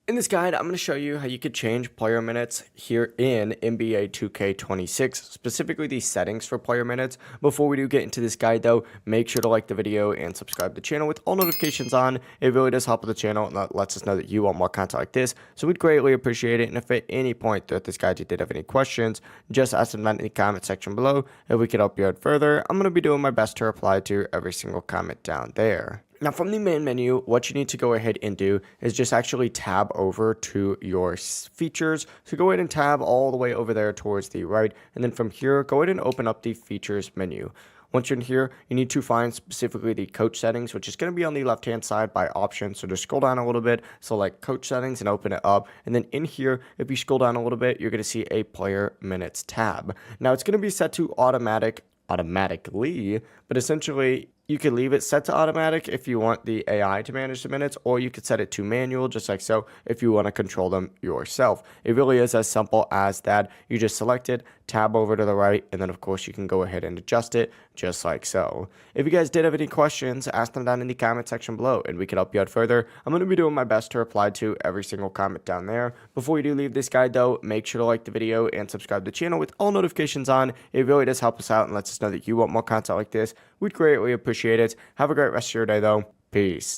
In this guide, I'm going to show you how you could change player minutes here in NBA 2K26, specifically the settings for player minutes. Before we do get into this guide though, make sure to like the video and subscribe to the channel with all notifications on. It really does help with the channel and that lets us know that you want more content like this. So we'd greatly appreciate it. And if at any point throughout this guide you did have any questions, just ask them in the comment section below. If we could help you out further, I'm going to be doing my best to reply to every single comment down there. Now from the main menu, what you need to go ahead and do is just actually tab over to your features. So go ahead and tab all the way over there towards the right. And then from here, go ahead and open up the features menu. Once you're in here, you need to find specifically the coach settings, which is going to be on the left-hand side by option. So just scroll down a little bit, select coach settings and open it up. And then in here, if you scroll down a little bit, you're going to see a player minutes tab. Now it's going to be set to automatically, but essentially you can leave it set to automatic if you want the AI to manage the minutes, or you could set it to manual just like so if you want to control them yourself. It really is as simple as that. You just select it, tab over to the right, and then of course you can go ahead and adjust it just like so. If you guys did have any questions, ask them down in the comment section below and we can help you out further. I'm going to be doing my best to reply to every single comment down there. Before you do leave this guide though, make sure to like the video and subscribe to the channel with all notifications on. It really does help us out and lets us know that you want more content like this. We'd greatly appreciate it. Have a great rest of your day though. Peace.